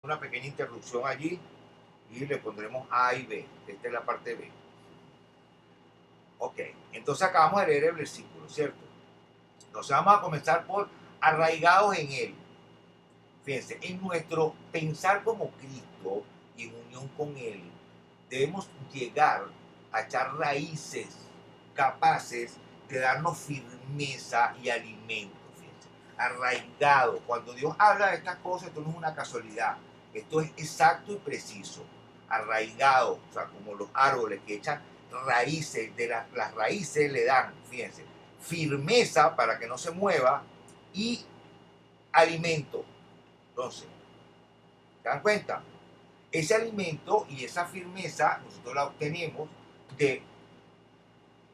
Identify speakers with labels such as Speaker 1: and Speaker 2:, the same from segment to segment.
Speaker 1: una pequeña interrupción allí y le pondremos A y B. Esta es la parte B. Ok, entonces acabamos de leer el versículo, ¿cierto? Entonces vamos a comenzar por arraigados en él. Fíjense, en nuestro pensar como Cristo y en unión con Él, debemos llegar a echar raíces capaces de darnos firmeza y alimento. Fíjense, arraigado. Cuando Dios habla de estas cosas, esto no es una casualidad. Esto es exacto y preciso. Arraigado, o sea, como los árboles que echan raíces, las raíces le dan, fíjense, firmeza para que no se mueva y alimento. Entonces, ¿se dan cuenta? Ese alimento y esa firmeza nosotros la obtenemos de,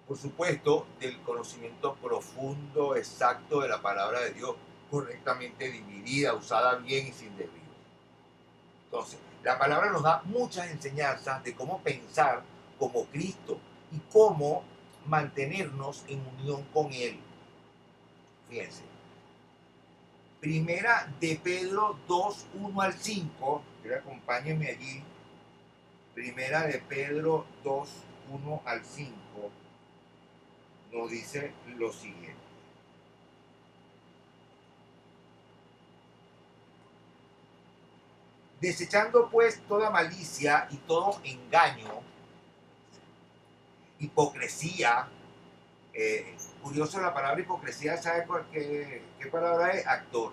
Speaker 1: por supuesto, del conocimiento profundo, exacto de la palabra de Dios, correctamente dividida, usada bien y sin desvío. Entonces, la palabra nos da muchas enseñanzas de cómo pensar como Cristo y cómo mantenernos en unión con Él. Fíjense. Primera de Pedro 2, 1 al 5, acompáñenme allí. Primera de Pedro 2, 1 al 5 nos dice lo siguiente. Desechando pues toda malicia y todo engaño, hipocresía, curioso la palabra hipocresía, ¿sabe qué palabra es? Actor.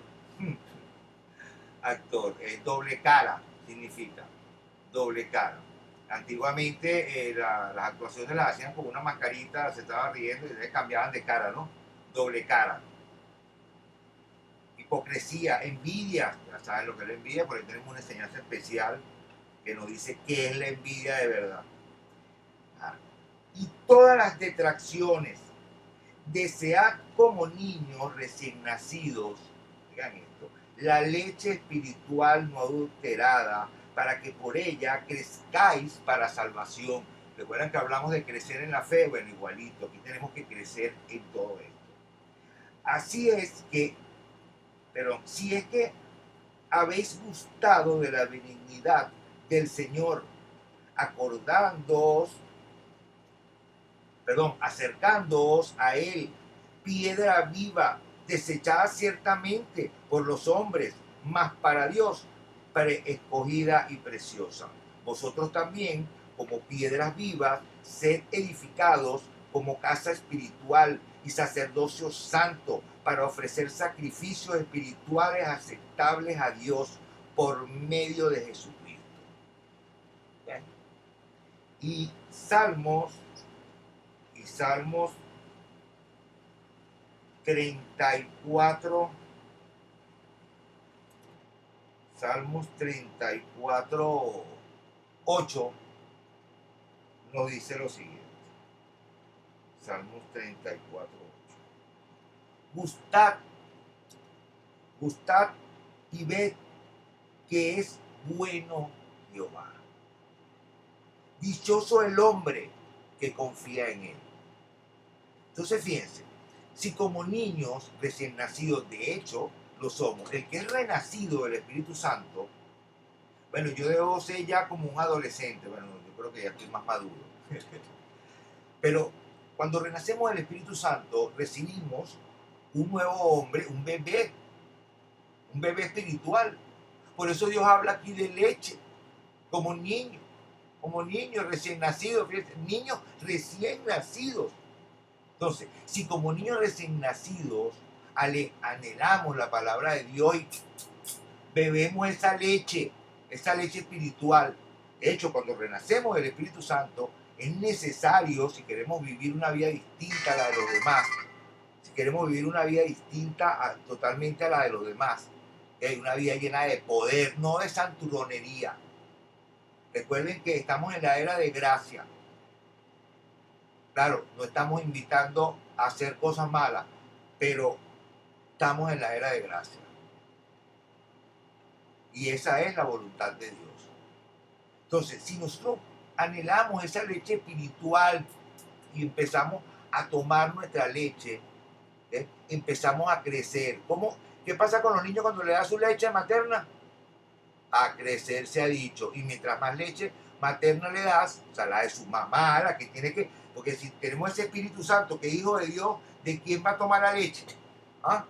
Speaker 1: Actor, doble cara significa, doble cara. Antiguamente las actuaciones las hacían con una mascarita, se estaba riendo y se cambiaban de cara, ¿no? Doble cara. Hipocresía, envidia, ya saben lo que es la envidia, porque tenemos una enseñanza especial que nos dice qué es la envidia de verdad. Ah, y todas las detracciones, desead como niños recién nacidos, digan esto, la leche espiritual no adulterada, para que por ella crezcáis para salvación. Recuerdan que hablamos de crecer en la fe, bueno, igualito, aquí tenemos que crecer en todo esto. Así es que, pero si es que habéis gustado de la benignidad del Señor, acordándoos, acercándoos a Él, piedra viva, desechada ciertamente por los hombres, mas para Dios, escogida y preciosa. Vosotros también, como piedras vivas, sed edificados como casa espiritual y sacerdocio santo, para ofrecer sacrificios espirituales aceptables a Dios por medio de Jesucristo. ¿Bien? Y Salmos 34, Salmos 34, 8 nos dice lo siguiente. Salmos 34, 8. Gustad, gustad y ved que es bueno Jehová. Dichoso el hombre que confía en él. Entonces fíjense, si como niños recién nacidos, de hecho lo somos, el que es renacido del Espíritu Santo, bueno, yo debo ser ya como un adolescente, bueno, yo creo que ya estoy más maduro, pero cuando renacemos del Espíritu Santo recibimos un nuevo hombre, un bebé espiritual. Por eso Dios habla aquí de leche, como niños recién nacidos, fíjense, niños recién nacidos. Entonces, si como niños recién nacidos anhelamos la palabra de Dios y bebemos esa leche espiritual, de hecho, cuando renacemos del Espíritu Santo, es necesario, si queremos vivir una vida distinta a la de los demás, si queremos vivir una vida distinta totalmente a la de los demás, una vida llena de poder, no de santurronería. Recuerden que estamos en la era de gracia. Claro, no estamos invitando a hacer cosas malas, pero estamos en la era de gracia. Y esa es la voluntad de Dios. Entonces, si nosotros anhelamos esa leche espiritual y empezamos a tomar nuestra leche, empezamos a crecer. ¿Qué pasa con los niños cuando le dan su leche materna? a crecer, se ha dicho, y mientras más leche materna le das, o sea, la de su mamá, la que tiene que, porque si tenemos ese Espíritu Santo que es hijo de Dios, ¿de quién va a tomar la leche? ¿Ah?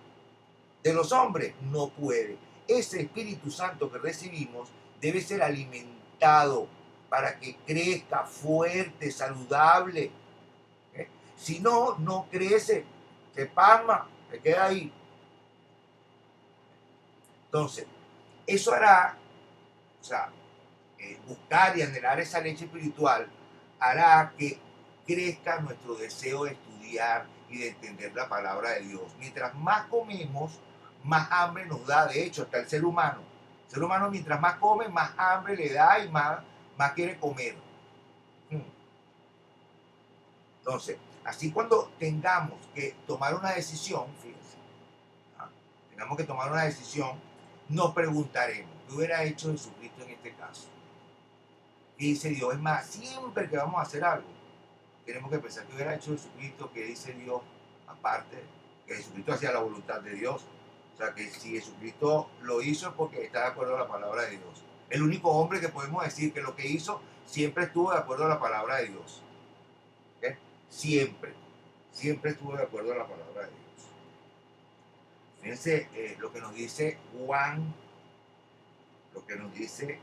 Speaker 1: De los hombres, no puede. Ese Espíritu Santo que recibimos debe ser alimentado para que crezca fuerte, saludable. ¿Eh? Si no, no crece, se pasma, se queda ahí. Entonces, eso hará, o sea, buscar y anhelar esa leche espiritual hará que crezca nuestro deseo de estudiar y de entender la palabra de Dios. Mientras más comemos, más hambre nos da. De hecho, hasta el ser humano. El ser humano mientras más come, más hambre le da y más quiere comer. Entonces, así cuando tengamos que tomar una decisión, fíjense, ¿ah? Tengamos que tomar una decisión, nos preguntaremos, ¿qué hubiera hecho Jesucristo en este caso? Y dice Dios, es más, siempre que vamos a hacer algo, tenemos que pensar que hubiera hecho Jesucristo, que dice Dios, aparte, que Jesucristo hacía la voluntad de Dios. O sea, que si Jesucristo lo hizo es porque está de acuerdo a la palabra de Dios. El único hombre que podemos decir que lo que hizo siempre estuvo de acuerdo a la palabra de Dios. ¿Okay? Siempre, siempre estuvo de acuerdo a la palabra de Dios. Fíjense lo que nos dice Juan, lo que nos dice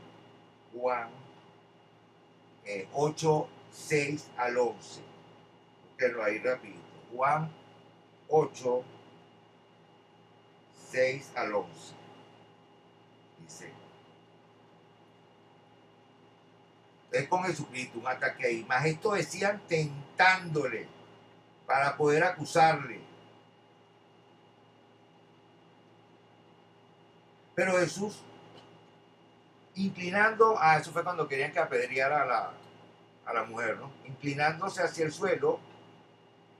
Speaker 1: Juan 8, 6 al 11. Búsquenlo ahí rapidito. Juan 8, 6 al 11. Dice, es con Jesucristo un ataque ahí. Más esto decían tentándole para poder acusarle. Pero Jesús, eso fue cuando querían que apedreara a la mujer, ¿no? Inclinándose hacia el suelo,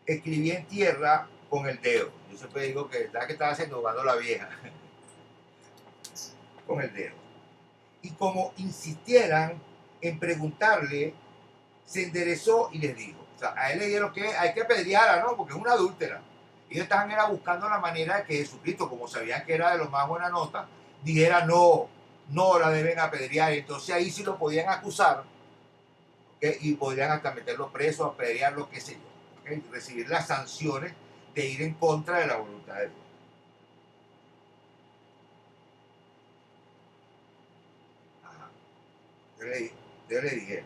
Speaker 1: escribía en tierra con el dedo. Yo siempre digo que estaba haciendo jugando la vieja. Con el dedo. Y como insistieran en preguntarle, se enderezó y les dijo. O sea, a él le dijeron que hay que apedrearla, ¿no? Porque es una adúltera. Ellos estaban buscando la manera de que Jesucristo, como sabían que era de los más buena nota, dijera no, no la deben apedrear. Entonces ahí sí lo podían acusar, ¿okay? Y podrían hasta meterlo preso, apedrearlo, qué sé yo. ¿Okay? Recibir las sanciones de ir en contra de la voluntad de Dios. Ajá. Yo le dije.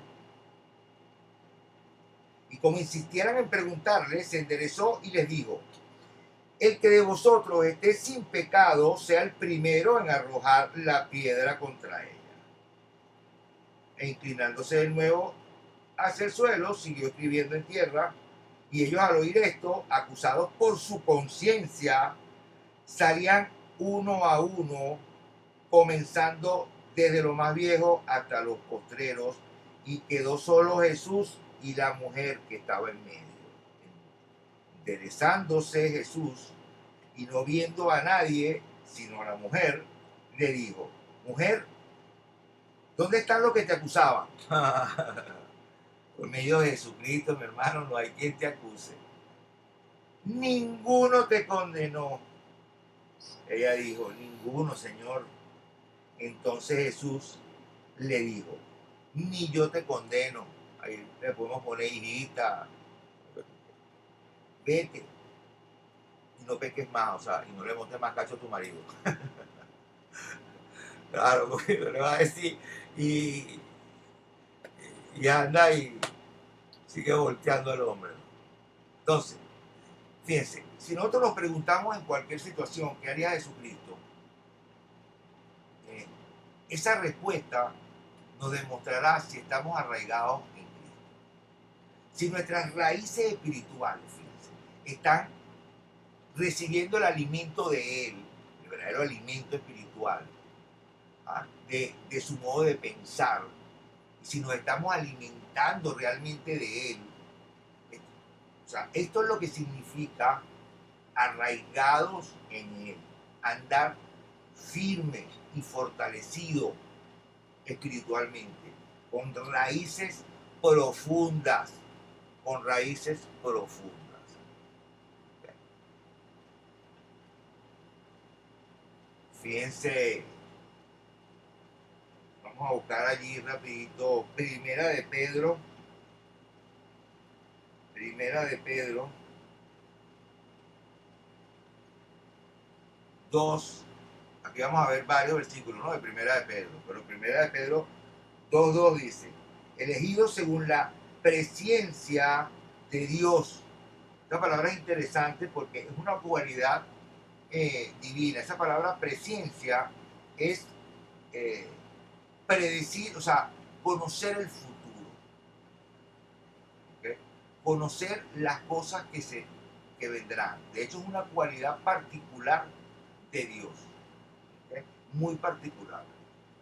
Speaker 1: Y como insistieran en preguntarle, se enderezó y les dijo, el que de vosotros esté sin pecado sea el primero en arrojar la piedra contra ella. E inclinándose de nuevo hacia el suelo, siguió escribiendo en tierra, y ellos al oír esto, acusados por su conciencia, salían uno a uno, comenzando desde lo más viejo hasta los postreros, y quedó solo Jesús y la mujer que estaba en medio. Enderezándose Jesús y no viendo a nadie, sino a la mujer, le dijo, mujer, ¿dónde están los que te acusaban? Por medio de Jesucristo, mi hermano, no hay quien te acuse. Ninguno te condenó. Ella dijo, ninguno, Señor. Entonces Jesús le dijo, ni yo te condeno. Ahí le podemos poner hijita, vete y no peques más, o sea, y no le montes más cacho a tu marido. Claro, porque le va a decir, y, y anda y sigue volteando al hombre. Entonces, fíjense, si nosotros nos preguntamos en cualquier situación qué haría Jesucristo, eh, esa respuesta nos demostrará si estamos arraigados en Cristo. Si nuestras raíces espirituales, fíjense, están recibiendo el alimento de Él, el verdadero alimento espiritual, ¿ah? de su modo de pensar, si nos estamos alimentando realmente de Él. O sea, esto es lo que significa arraigados en Él, andar firme y fortalecido espiritualmente, con raíces profundas, con raíces profundas. Fíjense Vamos a buscar allí rapidito. Primera de Pedro 2. Aquí vamos a ver varios versículos, ¿no? De Primera de Pedro. Pero Primera de Pedro 2:2 dice, elegidos según la presciencia de Dios. Esta palabra es interesante porque es una cualidad divina. Esa palabra presciencia es predecir, o sea, conocer el futuro, ¿okay? Conocer las cosas que vendrán. De hecho, es una cualidad particular de Dios, ¿okay? Muy particular,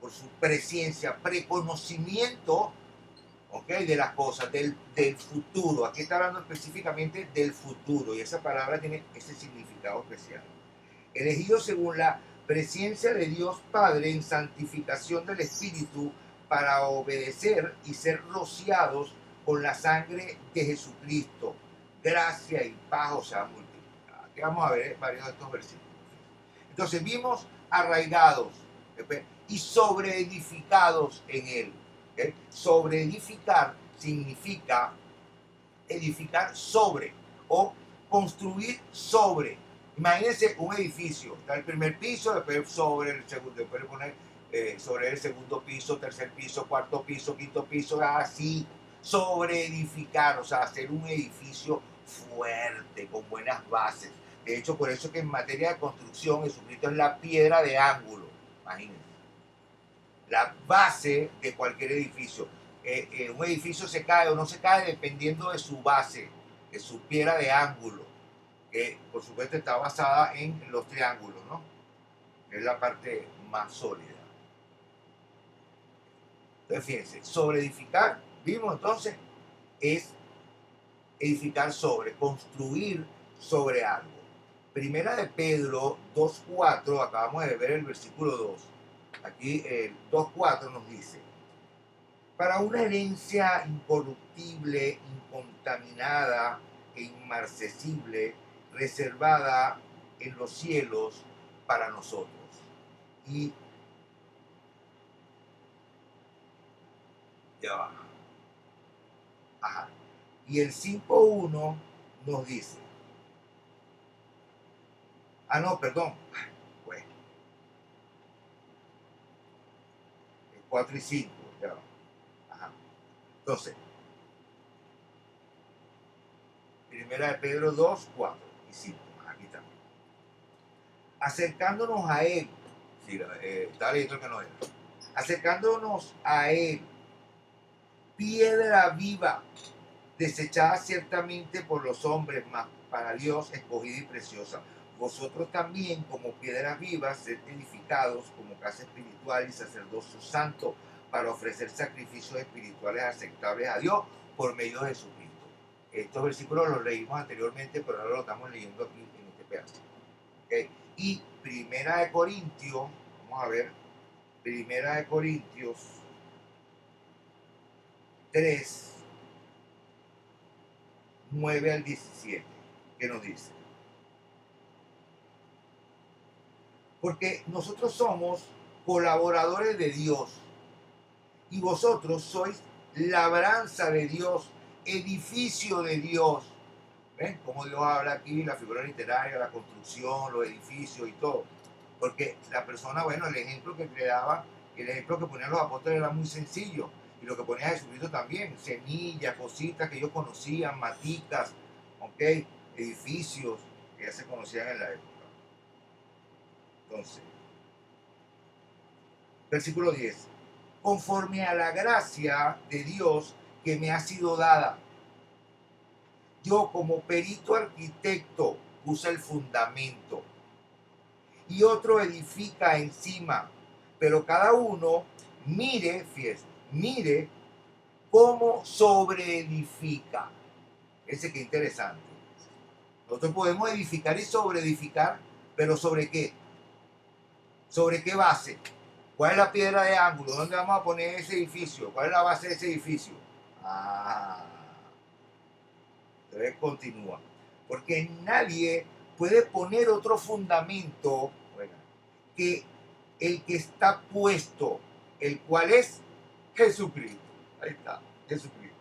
Speaker 1: por su presciencia, preconocimiento, ¿okay? De las cosas, del futuro. Aquí está hablando específicamente del futuro y esa palabra tiene ese significado especial. Elegidos según la presencia de Dios Padre en santificación del Espíritu para obedecer y ser rociados con la sangre de Jesucristo. Gracia y paz os sea multiplicada. Aquí vamos a ver varios de estos versículos. Entonces vimos arraigados, ¿okay? Y sobreedificados en Él. ¿Okay? Sobreedificar significa edificar sobre o construir sobre. Imagínense un edificio, está el primer piso, después sobre el segundo, después poner sobre el segundo piso, tercer piso, cuarto piso, quinto piso, así, sobre edificar, o sea, hacer un edificio fuerte, con buenas bases. De hecho, por eso que en materia de construcción, Jesucristo es la piedra de ángulo, imagínense, la base de cualquier edificio. Un edificio se cae o no se cae dependiendo de su base, de su piedra de ángulo, que por supuesto está basada en los triángulos, ¿no? Que es la parte más sólida. Entonces, fíjense, sobre edificar, vimos entonces, es edificar sobre, construir sobre algo. Primera de Pedro 2:4, acabamos de ver el versículo 2. Aquí el 2:4 nos dice, para una herencia incorruptible, incontaminada e inmarcesible, reservada en los cielos para nosotros. Y ya va. Ajá. Y el 5:1 nos dice, no, perdón, pues, el 4 y 5, ya va. Ajá. Entonces, primera de Pedro 2:4 y 5, aquí está. Acercándonos a Él, sí, está leyendo que no era. Acercándonos a Él, piedra viva, desechada ciertamente por los hombres, mas para Dios escogida y preciosa. Vosotros también, como piedras vivas, sed edificados como casa espiritual y sacerdocio santo, para ofrecer sacrificios espirituales aceptables a Dios por medio de Jesucristo. Estos versículos los leímos anteriormente, pero ahora lo estamos leyendo aquí en este pedazo. ¿Okay? Y Primera de Corintios, vamos a ver, Primera de Corintios 3, 9 al 17, que nos dice, porque nosotros somos colaboradores de Dios y vosotros sois labranza de Dios, edificio de Dios. ¿Ven cómo Dios habla aquí, la figura literaria, la construcción, los edificios y todo? Porque la persona, bueno, el ejemplo que le daba, el ejemplo que ponían los apóstoles era muy sencillo. Y lo que ponía Jesucristo también, semillas, cositas que ellos conocían, maticas, ¿ok? Edificios que ya se conocían en la época. Entonces, versículo 10. Conforme a la gracia de Dios que me ha sido dada, yo como perito arquitecto puse el fundamento y otro edifica encima, pero cada uno mire, fíjese, mire cómo sobreedifica. Ese que interesante. Nosotros podemos edificar y sobreedificar, pero ¿sobre qué? ¿Sobre qué base? ¿Cuál es la piedra de ángulo? ¿Dónde vamos a poner ese edificio? ¿Cuál es la base de ese edificio? Entonces continúa. Porque nadie puede poner otro fundamento, bueno, que el que está puesto, el cual es Jesucristo. Ahí está, Jesucristo.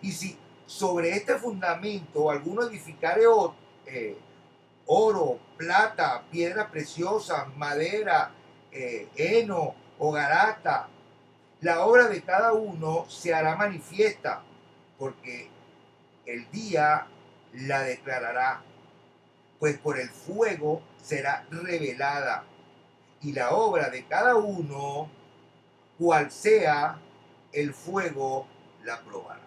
Speaker 1: Y si sobre este fundamento alguno edificare oro, plata, piedras preciosas, madera, heno, hojarasca, la obra de cada uno se hará manifiesta, porque el día la declarará, pues por el fuego será revelada, y la obra de cada uno, cual sea, el fuego la probará.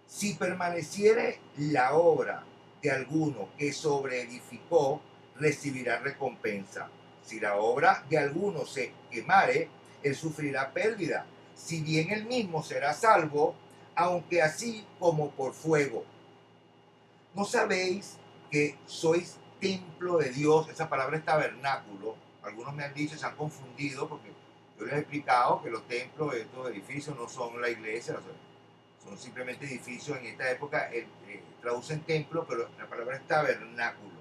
Speaker 1: Si permaneciere la obra de alguno que sobreedificó, recibirá recompensa. Si la obra de alguno se quemare, él sufrirá pérdida, si bien él mismo será salvo, aunque así como por fuego. ¿No sabéis que sois templo de Dios? Esa palabra es tabernáculo. Algunos me han dicho, se han confundido, porque yo les he explicado que los templos, estos edificios, no son la iglesia, son simplemente edificios. En esta época traducen templo, pero la palabra es tabernáculo,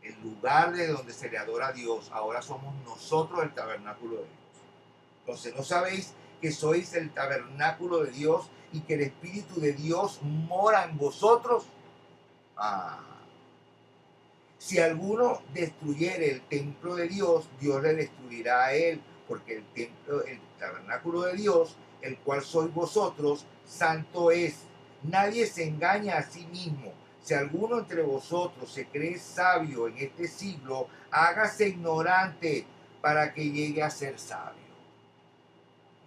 Speaker 1: el lugar de donde se le adora a Dios. Ahora somos nosotros el tabernáculo de Dios. Entonces, ¿no sabéis que sois el tabernáculo de Dios y que el Espíritu de Dios mora en vosotros? Ah. Si alguno destruyere el templo de Dios, Dios le destruirá a él, porque el templo, el tabernáculo de Dios, el cual sois vosotros, santo es. Nadie se engaña a sí mismo. Si alguno entre vosotros se cree sabio en este siglo, hágase ignorante para que llegue a ser sabio.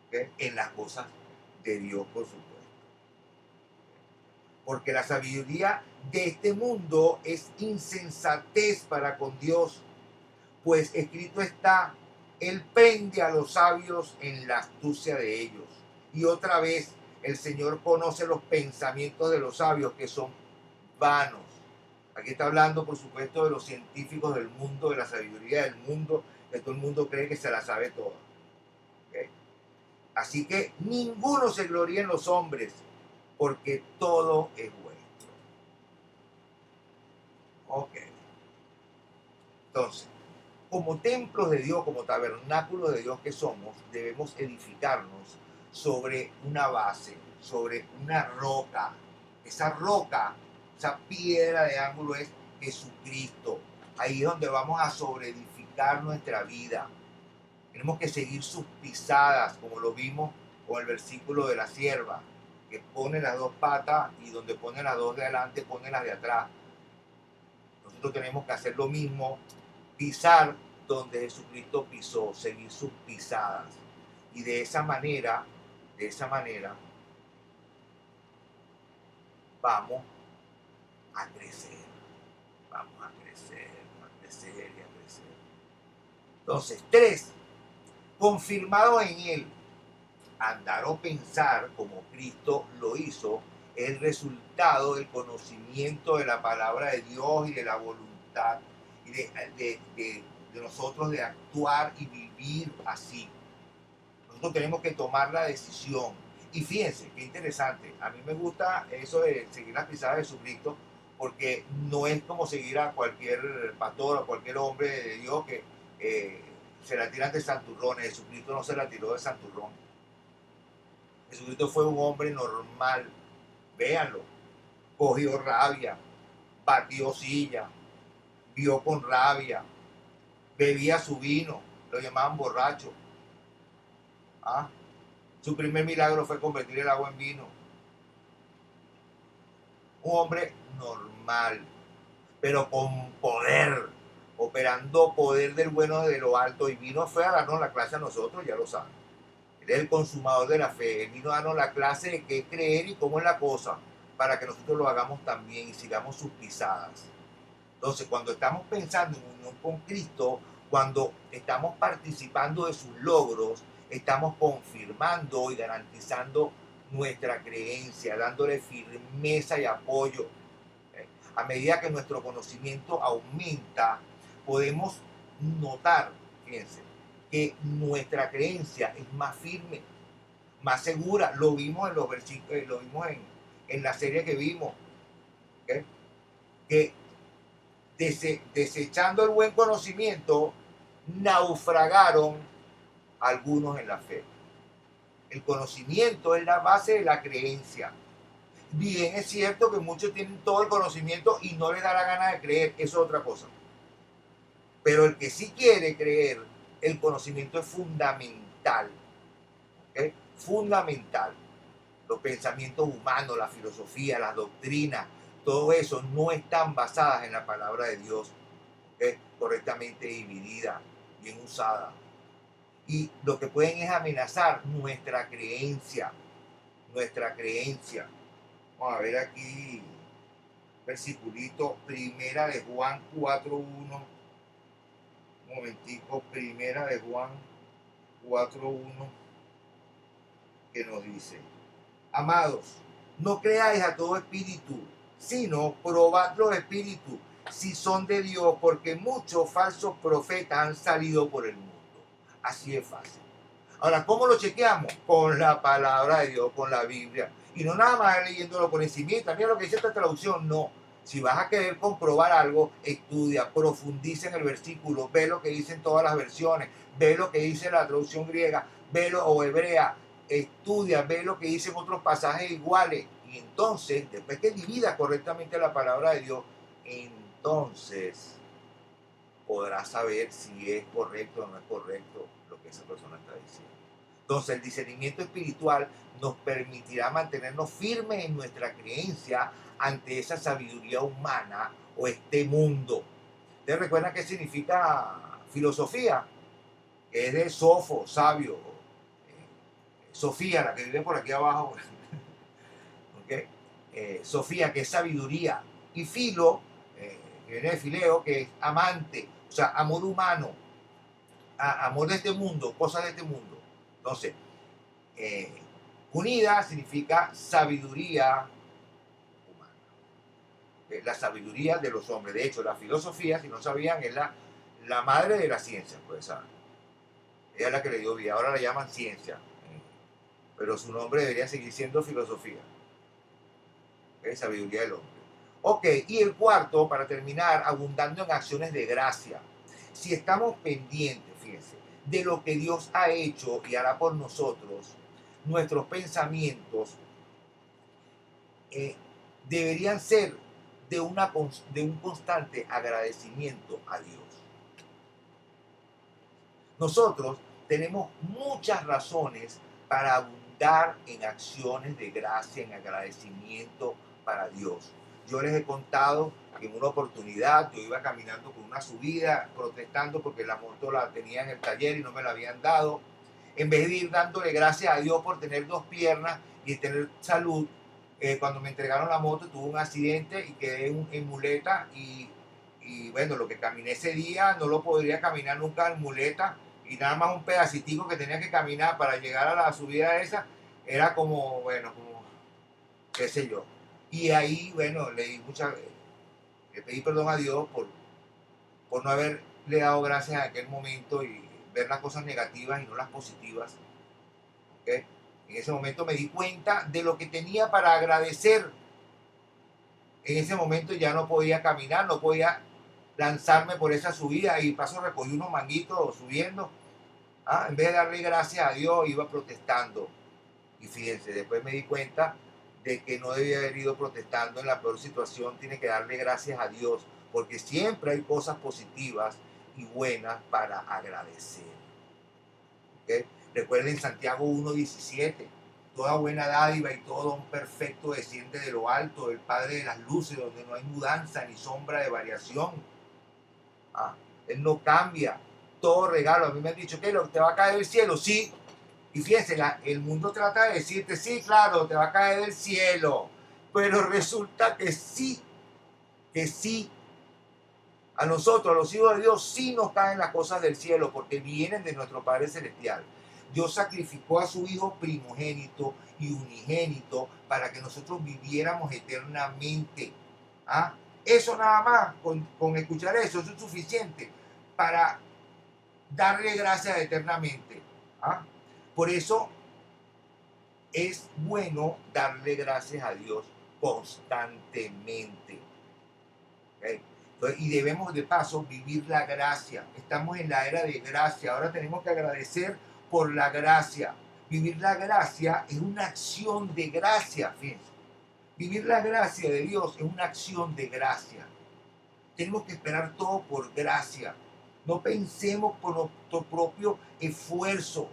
Speaker 1: ¿Okay? En las cosas de Dios, por supuesto. Porque la sabiduría de este mundo es insensatez para con Dios, pues escrito está, Él prende a los sabios en la astucia de ellos. Y otra vez, el Señor conoce los pensamientos de los sabios, que son vanos. Aquí está hablando, por supuesto, de los científicos del mundo, de la sabiduría del mundo, que todo el mundo cree que se la sabe toda. ¿Okay? Así que ninguno se gloría en los hombres, porque todo es vuestro. Ok. Entonces, como templos de Dios, como tabernáculos de Dios que somos, debemos edificarnos sobre una base, sobre una roca. Esa roca, esa piedra de ángulo es Jesucristo. Ahí es donde vamos a sobreedificar nuestra vida. Tenemos que seguir sus pisadas, como lo vimos con el versículo de la sierva, que pone las dos patas y donde pone las dos de adelante, pone las de atrás. Nosotros tenemos que hacer lo mismo, pisar donde Jesucristo pisó, seguir sus pisadas. Y de esa manera, vamos a crecer. Vamos a crecer, a crecer y a crecer. Entonces, 3, confirmado en él, andar o pensar como Cristo lo hizo, es el resultado del conocimiento de la palabra de Dios y de la voluntad y de nosotros de actuar y vivir así. Nosotros tenemos que tomar la decisión. Y fíjense, qué interesante. A mí me gusta eso de seguir las pisadas de Jesucristo, porque no es como seguir a cualquier pastor o cualquier hombre de Dios que se la tiran de santurrones. Jesucristo no se la tiró de santurrón. Jesucristo fue un hombre normal. Véanlo. Cogió rabia, batió silla, vio con rabia, bebía su vino, lo llamaban borracho. ¿Ah? Su primer milagro fue convertir el agua en vino. Un hombre normal, pero con poder, operando poder del bueno de lo alto. Y vino fue a darnos la clase a nosotros, ya lo saben. Él es el consumador de la fe. Él vino a darnos la clase de qué creer y cómo es la cosa, para que nosotros lo hagamos también y sigamos sus pisadas. Entonces, cuando estamos pensando en unión con Cristo, cuando estamos participando de sus logros, estamos confirmando y garantizando nuestra creencia, dándole firmeza y apoyo. A medida que nuestro conocimiento aumenta, podemos notar, fíjense, que nuestra creencia es más firme, más segura. Lo vimos en los versículos, lo vimos en la serie que vimos, ¿okay? Que desechando el buen conocimiento, naufragaron algunos en la fe. El conocimiento es la base de la creencia. Bien, es cierto que muchos tienen todo el conocimiento y no les da la gana de creer, eso es otra cosa. Pero el que sí quiere creer, el conocimiento es fundamental. ¿Ok? Fundamental. Los pensamientos humanos, la filosofía, las doctrinas, todo eso no están basadas en la palabra de Dios, ¿ok? Correctamente dividida, bien usada. Y lo que pueden es amenazar nuestra creencia, nuestra creencia. Vamos a ver aquí, versiculito, primera de Juan 4.1, un momentico, primera de Juan 4.1, que nos dice: amados, no creáis a todo espíritu, sino probad los espíritus, si son de Dios, porque muchos falsos profetas han salido por el mundo. Así es fácil. Ahora, ¿cómo lo chequeamos? Con la palabra de Dios, con la Biblia. Y no nada más leyéndolo por encima. Mira lo que dice esta traducción, no. Si vas a querer comprobar algo, estudia, profundiza en el versículo, ve lo que dicen todas las versiones, ve lo que dice la traducción griega, ve o hebrea, estudia, ve lo que dicen otros pasajes iguales. Y entonces, después que dividas correctamente la palabra de Dios, entonces podrás saber si es correcto o no es correcto lo que esa persona está diciendo. Entonces, el discernimiento espiritual nos permitirá mantenernos firmes en nuestra creencia ante esa sabiduría humana o este mundo. ¿Ustedes recuerdan qué significa filosofía? Que es de sofo, sabio. Sofía, la que vive por aquí abajo. ¿Okay? Sofía, que es sabiduría. Y filo, que viene de fileo, que es amante, o sea, amor humano, amor de este mundo, cosas de este mundo. Entonces, unida significa sabiduría humana, la sabiduría de los hombres. De hecho, la filosofía, si no sabían, es la madre de la ciencia, pues, ¿sabes? Ella es la que le dio vida, ahora la llaman ciencia, pero su nombre debería seguir siendo filosofía, ¿okay? Sabiduría del hombre. Ok, y el cuarto, para terminar, abundando en acciones de gracia. Si estamos pendientes, fíjense, de lo que Dios ha hecho y hará por nosotros, nuestros pensamientos deberían ser de un constante agradecimiento a Dios. Nosotros tenemos muchas razones para abundar en acciones de gracia, en agradecimiento para Dios. Yo les he contado que en una oportunidad yo iba caminando por una subida protestando porque la moto la tenía en el taller y no me la habían dado. En vez de ir dándole gracias a Dios por tener dos piernas y tener salud, cuando me entregaron la moto tuve un accidente y quedé en muleta y bueno, lo que caminé ese día no lo podría caminar nunca en muleta, y nada más un pedacitico que tenía que caminar para llegar a la subida esa era como, bueno, como, qué sé yo. Y ahí, bueno, le pedí perdón a Dios por no haberle dado gracias en aquel momento y ver las cosas negativas y no las positivas. ¿Okay? En ese momento me di cuenta de lo que tenía para agradecer. En ese momento ya no podía caminar, no podía lanzarme por esa subida y paso recogí unos manguitos subiendo. En vez de darle gracias a Dios, iba protestando. Y fíjense, después me di cuenta de que no debía haber ido protestando en la peor situación, tiene que darle gracias a Dios, porque siempre hay cosas positivas y buenas para agradecer. ¿Okay? Recuerden Santiago 1.17, toda buena dádiva y todo don perfecto desciende de lo alto, del Padre de las luces, donde no hay mudanza ni sombra de variación. Él no cambia. Todo regalo, a mí me han dicho que te va a caer del cielo, sí. Y fíjense, el mundo trata de decirte, sí, claro, te va a caer del cielo. Pero resulta que sí, que sí. A nosotros, a los hijos de Dios, sí nos caen las cosas del cielo porque vienen de nuestro Padre Celestial. Dios sacrificó a su Hijo primogénito y unigénito para que nosotros viviéramos eternamente. Eso nada más, con escuchar eso es suficiente para darle gracias eternamente. Por eso es bueno darle gracias a Dios constantemente. ¿Okay? Entonces, y debemos de paso vivir la gracia. Estamos en la era de gracia. Ahora tenemos que agradecer por la gracia. Vivir la gracia es una acción de gracia, fíjense. Vivir la gracia de Dios es una acción de gracia. Tenemos que esperar todo por gracia. No pensemos por nuestro propio esfuerzo.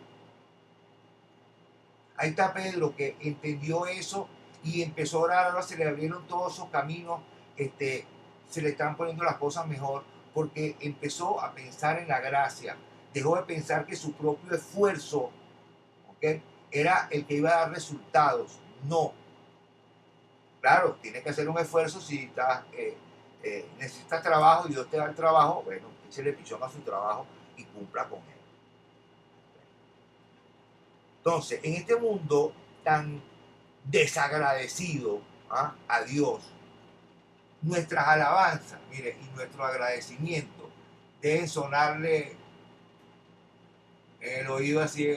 Speaker 1: Ahí está Pedro, que entendió eso y empezó a orar. Ahora se le abrieron todos esos caminos, se le están poniendo las cosas mejor, porque empezó a pensar en la gracia. Dejó de pensar que su propio esfuerzo, ¿ok?, era el que iba a dar resultados. No. Claro, tienes que hacer un esfuerzo si estás, necesitas trabajo y Dios te da el trabajo. Bueno, échale pichón a su trabajo y cumpla con él. Entonces, en este mundo tan desagradecido, a Dios, nuestras alabanzas, mire, y nuestro agradecimiento deben sonarle en el oído así,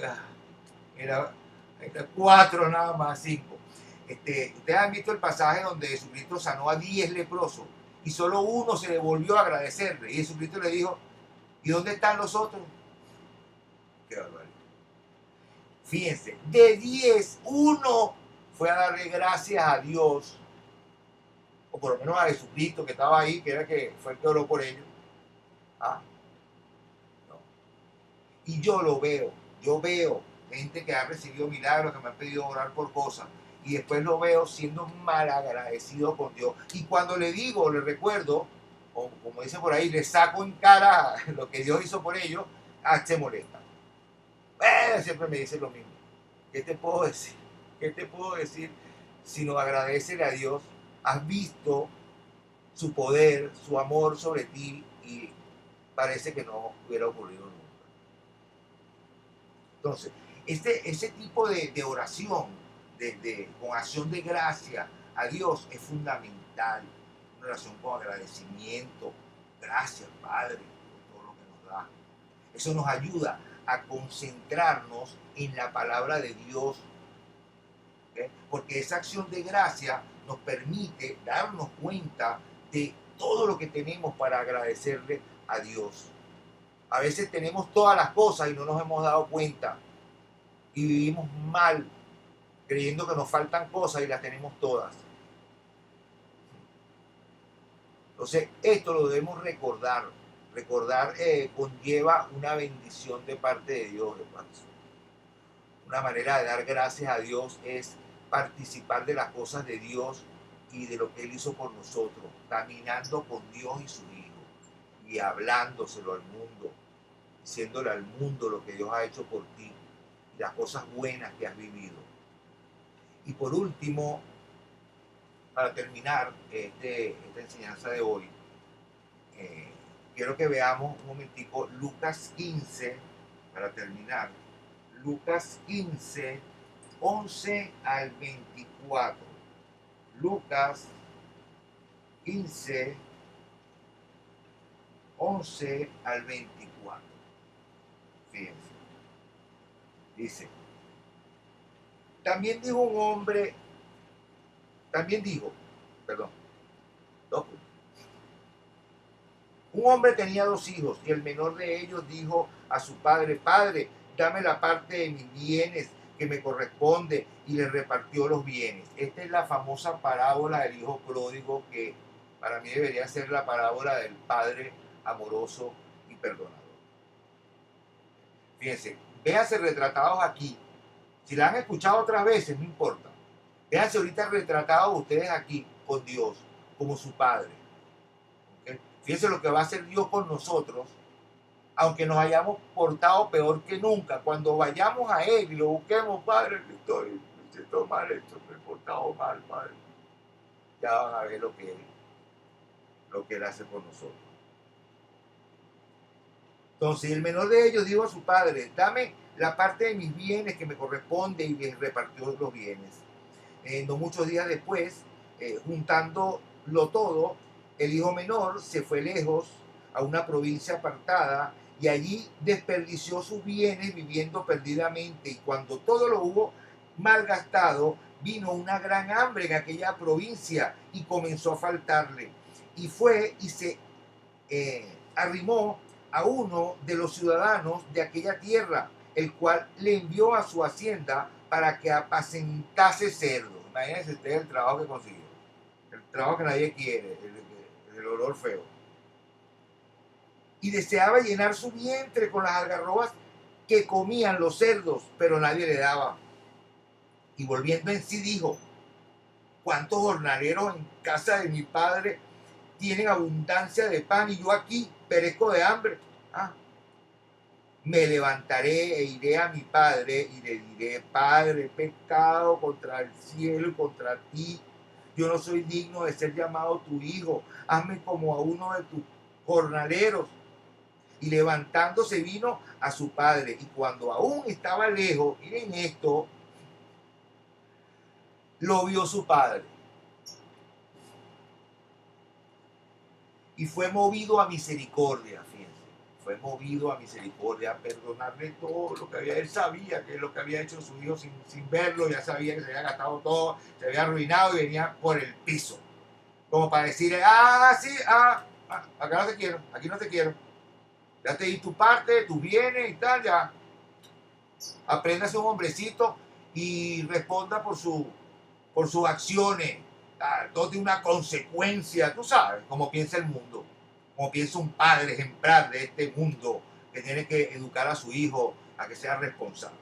Speaker 1: era 4 nada más, 5. Ustedes han visto el pasaje donde Jesucristo sanó a 10 leprosos y solo uno se le volvió a agradecerle. Y Jesucristo le dijo, ¿y dónde están los otros? Qué barbaridad. Fíjense, de 10, uno fue a darle gracias a Dios, o por lo menos a Jesucristo que estaba ahí, que era que fue el que oró por ellos. No. Y yo veo gente que ha recibido milagros, que me han pedido orar por cosas, y después lo veo siendo mal agradecido con Dios. Y cuando le digo, le recuerdo, o como dice por ahí, le saco en cara lo que Dios hizo por ellos, se molesta. Siempre me dice lo mismo. ¿Qué te puedo decir? ¿Qué te puedo decir? Sino agradecerle a Dios. Has visto su poder, su amor sobre ti y parece que no hubiera ocurrido nunca. Entonces, ese tipo de oración, con acción de gracia a Dios es fundamental. Una oración con agradecimiento. Gracias, Padre, por todo lo que nos da. Eso nos ayuda a concentrarnos en la palabra de Dios, ¿okay? Porque esa acción de gracia nos permite darnos cuenta de todo lo que tenemos para agradecerle a Dios. A veces tenemos todas las cosas y no nos hemos dado cuenta y vivimos mal creyendo que nos faltan cosas y las tenemos todas. Entonces, esto lo debemos recordar. Recordar conlleva una bendición de parte de Dios, hermanos. Una manera de dar gracias a Dios es participar de las cosas de Dios y de lo que Él hizo por nosotros, caminando con Dios y su Hijo y hablándoselo al mundo, diciéndole al mundo lo que Dios ha hecho por ti y las cosas buenas que has vivido. Y por último, para terminar esta enseñanza de hoy, quiero que veamos un momentico Lucas 15, para terminar. Lucas 15, 11 al 24. Lucas 15, 11 al 24. Fíjense. Dice, también dijo, perdón, un hombre tenía 2 hijos y el menor de ellos dijo a su padre, Padre, dame la parte de mis bienes que me corresponde, y le repartió los bienes. Esta es la famosa parábola del hijo pródigo, que para mí debería ser la parábola del padre amoroso y perdonador. Fíjense, véanse retratados aquí. Si la han escuchado otras veces, no importa. Véanse ahorita retratados ustedes aquí con Dios, como su Padre. ¿Okay? Fíjense lo que va a hacer Dios con nosotros, aunque nos hayamos portado peor que nunca. Cuando vayamos a Él y lo busquemos, Padre, me siento mal hecho, me he portado mal, Padre. Ya van a ver lo que Él hace por nosotros. Entonces el menor de ellos dijo a su padre, dame la parte de mis bienes que me corresponde, y les repartió los bienes. No muchos días después, juntándolo todo, el hijo menor se fue lejos a una provincia apartada y allí desperdició sus bienes viviendo perdidamente. Y cuando todo lo hubo malgastado, vino una gran hambre en aquella provincia y comenzó a faltarle. Y fue y se arrimó a uno de los ciudadanos de aquella tierra, el cual le envió a su hacienda para que apacentase cerdos. Imagínense ustedes el trabajo que consiguió, el trabajo que nadie quiere, el olor feo. Y deseaba llenar su vientre con las algarrobas que comían los cerdos, pero nadie le daba. Y volviendo en sí dijo: ¿cuántos jornaleros en casa de mi padre tienen abundancia de pan y yo aquí perezco de hambre? Me levantaré e iré a mi padre y le diré: Padre, he pecado contra el cielo y contra ti. Yo no soy digno de ser llamado tu hijo. Hazme como a uno de tus jornaleros. Y levantándose vino a su padre. Y cuando aún estaba lejos, miren esto, lo vio su padre. Y fue movido a misericordia, fíjense. Fue movido a misericordia, a perdonarle todo lo que había. Él sabía que lo que había hecho su hijo sin verlo, ya sabía que se había gastado todo, se había arruinado y venía por el piso. Como para decirle: sí, acá no te quiero, aquí no te quiero. Ya te di tu parte, tus bienes y tal, ya. Aprenda a ser un hombrecito y responda por sus acciones. Todo tiene una consecuencia, tú sabes, como piensa el mundo, como piensa un padre ejemplar de este mundo que tiene que educar a su hijo a que sea responsable.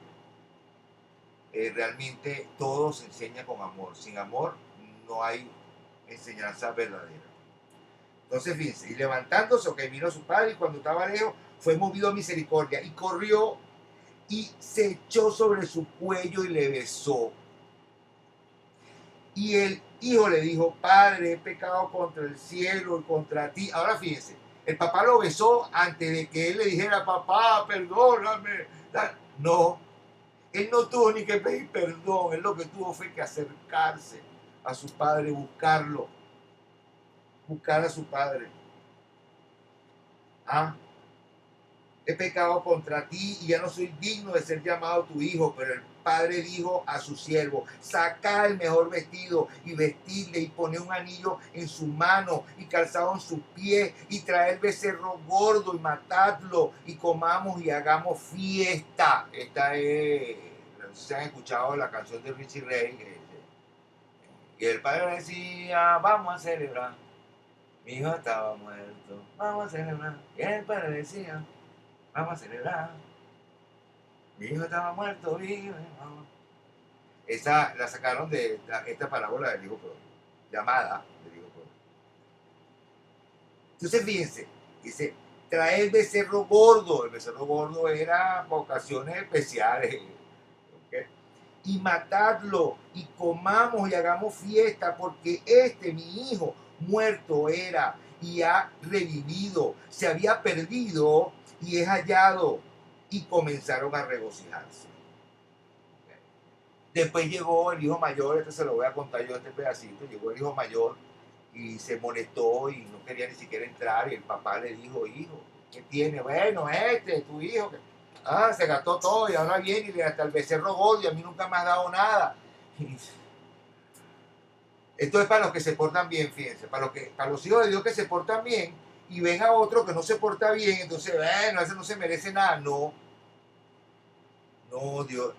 Speaker 1: Realmente todo se enseña con amor. Sin amor no hay enseñanza verdadera. Entonces, fíjense, y levantándose, vino su padre, y cuando estaba lejos, fue movido a misericordia, y corrió y se echó sobre su cuello y le besó. Y el hijo le dijo: Padre, he pecado contra el cielo y contra ti. Ahora fíjense, el papá lo besó antes de que él le dijera: papá, perdóname. No, él no tuvo ni que pedir perdón. Él lo que tuvo fue que acercarse a su padre, buscar a su padre. He pecado contra ti y ya no soy digno de ser llamado tu hijo. Pero el padre dijo a su siervo: sacad el mejor vestido y vestidle, y poned un anillo en su mano y calzado en sus pies, y traed becerro gordo y matadlo, y comamos y hagamos fiesta. Esta es, no sé si han escuchado la canción de Richie Ray. Y el padre decía: vamos a celebrar, mi hijo estaba muerto, vamos a celebrar. Y el padre decía: vamos a celebrar, mi hijo estaba muerto, vive. Esa la sacaron de esta parábola del hijo pródigo, llamada del hijo pródigo. Entonces fíjense, dice: trae el becerro gordo. El becerro gordo era para ocasiones especiales, ¿okay? Y matadlo, y comamos y hagamos fiesta, porque mi hijo, muerto era y ha revivido, se había perdido y es hallado. Y comenzaron a regocijarse. Después llegó el hijo mayor, se lo voy a contar yo este pedacito. Llegó el hijo mayor y se molestó y no quería ni siquiera entrar, y el papá le dijo: hijo, ¿qué tiene? Bueno, tu hijo, se gastó todo y ahora viene y le gasta el becerro gordo y a mí nunca me has dado nada. Esto es para los que se portan bien, fíjense, para los hijos de Dios que se portan bien y ven a otro que no se porta bien, entonces, bueno, ese no se merece nada. No, Dios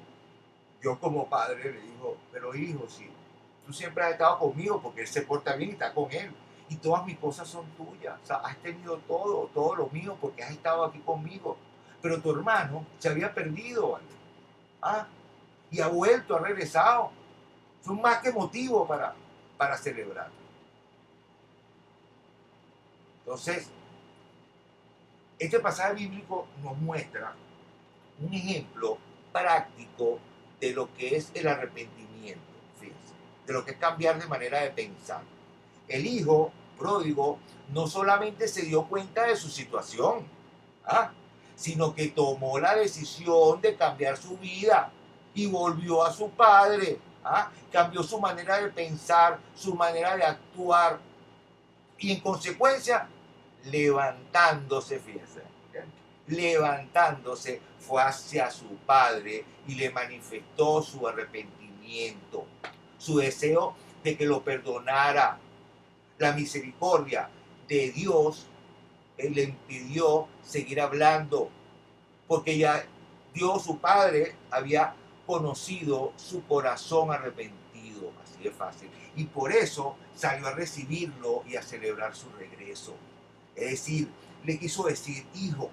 Speaker 1: como padre le dijo: pero hijo, sí, tú siempre has estado conmigo, porque él se porta bien y está con él, y todas mis cosas son tuyas. O sea, has tenido todo lo mío, porque has estado aquí conmigo. Pero tu hermano se había perdido, ¿vale? Y ha vuelto, ha regresado. Son más que motivo para celebrar. Entonces, este pasaje bíblico nos muestra un ejemplo práctico de lo que es el arrepentimiento, fíjense, de lo que es cambiar de manera de pensar. El hijo pródigo no solamente se dio cuenta de su situación, sino que tomó la decisión de cambiar su vida y volvió a su padre. Cambió su manera de pensar, su manera de actuar, y en consecuencia, levantándose, fíjense, levantándose, fue hacia su padre y le manifestó su arrepentimiento, su deseo de que lo perdonara. La misericordia de Dios le impidió seguir hablando, porque ya Dios, su Padre, había conocido su corazón arrepentido, así de fácil. Y por eso salió a recibirlo y a celebrar su regreso. Es decir, le quiso decir, hijo,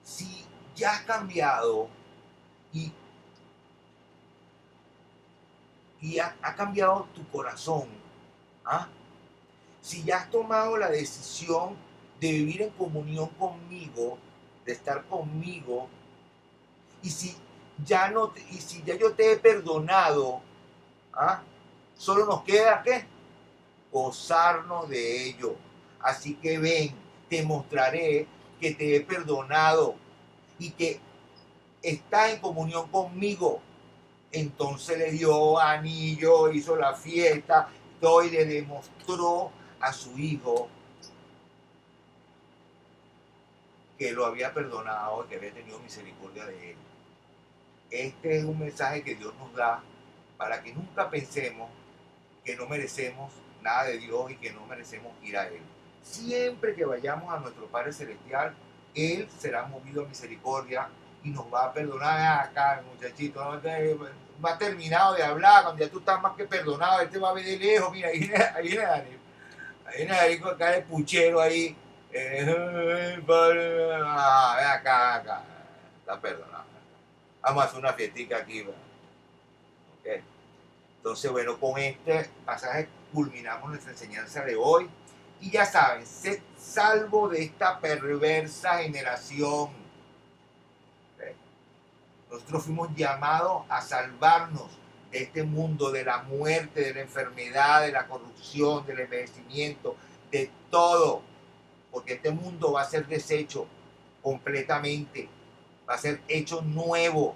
Speaker 1: si ya has cambiado y, ha cambiado tu corazón, ¿ah? Si ya has tomado la decisión de vivir en comunión conmigo, de estar conmigo, y si ya no, y si ya yo te he perdonado, ¿ah? Solo nos queda ¿qué? Gozarnos de ello. Así que ven, te mostraré que te he perdonado y que estás en comunión conmigo. Entonces le dio anillo, hizo la fiesta, todo, y le demostró a su hijo que lo había perdonado y que había tenido misericordia de él. Este es un mensaje que Dios nos da para que nunca pensemos que no merecemos nada de Dios y que no merecemos ir a Él. Siempre que vayamos a nuestro Padre Celestial, Él será movido a misericordia y nos va a perdonar. Acá, muchachito, no ha terminado de hablar, cuando ya tú estás más que perdonado, Él te va a ver de lejos. Mira, ahí viene Daniel. Ahí viene Daniel con acá de puchero ahí. Ven acá. Está perdonado. Vamos a hacer una fiestica aquí. ¿Okay? Entonces, bueno, con este pasaje culminamos nuestra enseñanza de hoy. Y ya saben, sed salvo de esta perversa generación. ¿Okay? Nosotros fuimos llamados a salvarnos de este mundo, de la muerte, de la enfermedad, de la corrupción, del envejecimiento, de todo. Porque este mundo va a ser deshecho completamente. Va a ser hecho nuevo.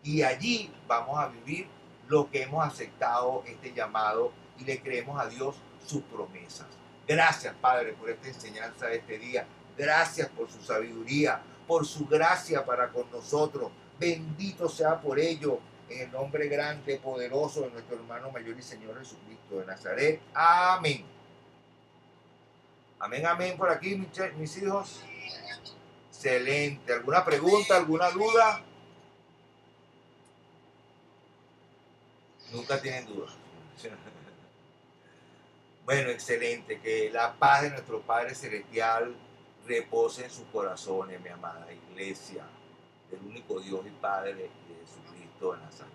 Speaker 1: Y allí vamos a vivir lo que hemos aceptado este llamado y le creemos a Dios sus promesas. Gracias, Padre, por esta enseñanza de este día. Gracias por su sabiduría, por su gracia para con nosotros. Bendito sea por ello, en el nombre grande, poderoso de nuestro hermano mayor y Señor Jesucristo de Nazaret. Amén. Amén, amén por aquí, mis hijos. Excelente. ¿Alguna pregunta, alguna duda? Nunca tienen dudas. Bueno, excelente. Que la paz de nuestro Padre Celestial repose en sus corazones, mi amada iglesia, del único Dios y Padre de Jesucristo de Nazaret.